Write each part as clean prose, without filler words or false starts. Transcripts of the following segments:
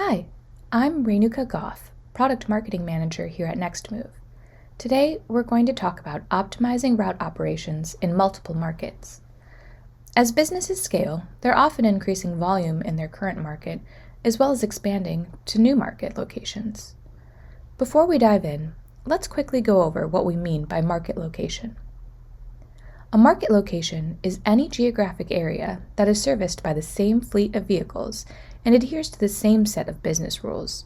Hi, I'm Renuka Goff, Product Marketing Manager here at NextMove. Today, we're going to talk about optimizing route operations in multiple markets. As businesses scale, they're often increasing volume in their current market, as well as expanding to new market locations. Before we dive in, let's quickly go over what we mean by market location. A market location is any geographic area that is serviced by the same fleet of vehicles and adheres to the same set of business rules.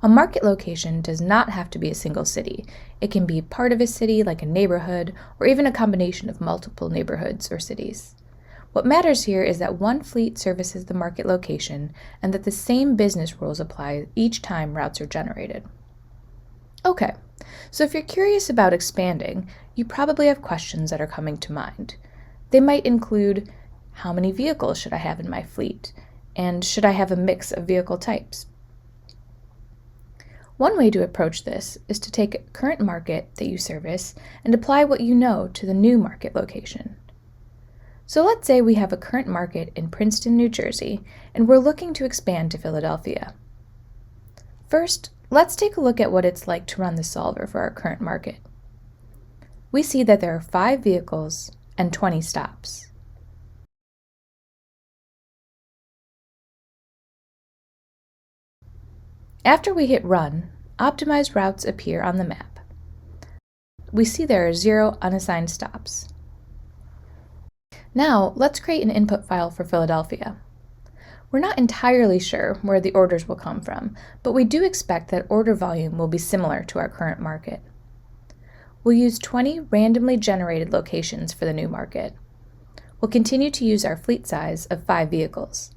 A market location does not have to be a single city. It can be part of a city like a neighborhood or even a combination of multiple neighborhoods or cities. What matters here is that one fleet services the market location and that the same business rules apply each time routes are generated. Okay, so if you're curious about expanding, you probably have questions that are coming to mind. They might include, how many vehicles should I have in my fleet? And should I have a mix of vehicle types? One way to approach this is to take a current market that you service and apply what you know to the new market location. So let's say we have a current market in Princeton, New Jersey, and we're looking to expand to Philadelphia. First, let's take a look at what it's like to run the solver for our current market. We see that there are 5 vehicles and 20 stops. After we hit Run, optimized routes appear on the map. We see there are 0 unassigned stops. Now, let's create an input file for Philadelphia. We're not entirely sure where the orders will come from, but we do expect that order volume will be similar to our current market. We'll use 20 randomly generated locations for the new market. We'll continue to use our fleet size of 5 vehicles.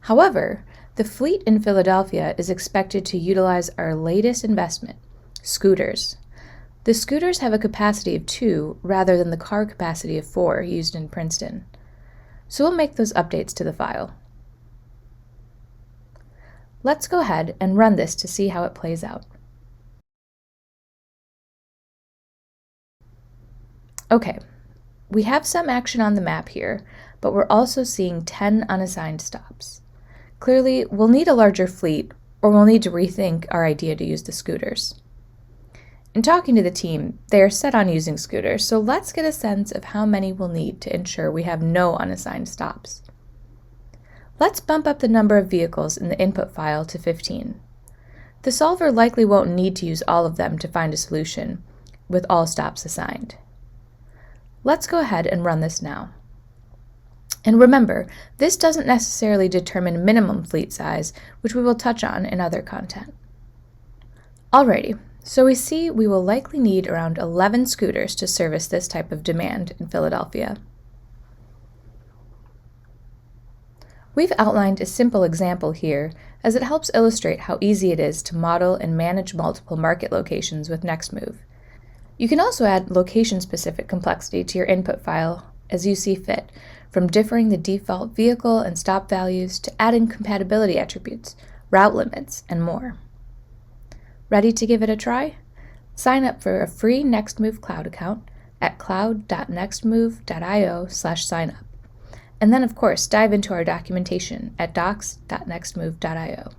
However, the fleet in Philadelphia is expected to utilize our latest investment, scooters. The scooters have a capacity of 2 rather than the car capacity of 4 used in Princeton. So we'll make those updates to the file. Let's go ahead and run this to see how it plays out. Okay, we have some action on the map here, but we're also seeing 10 unassigned stops. Clearly, we'll need a larger fleet, or we'll need to rethink our idea to use the scooters. In talking to the team, they are set on using scooters, so let's get a sense of how many we'll need to ensure we have no unassigned stops. Let's bump up the number of vehicles in the input file to 15. The solver likely won't need to use all of them to find a solution, with all stops assigned. Let's go ahead and run this now. And remember, this doesn't necessarily determine minimum fleet size, which we will touch on in other content. Alrighty, so we see we will likely need around 11 scooters to service this type of demand in Philadelphia. We've outlined a simple example here as it helps illustrate how easy it is to model and manage multiple market locations with NextMove. You can also add location-specific complexity to your input file as you see fit, from differing the default vehicle and stop values to adding compatibility attributes, route limits, and more. Ready to give it a try? Sign up for a free NextMove Cloud account at cloud.nextmove.io/signup. And then, of course, dive into our documentation at docs.nextmove.io.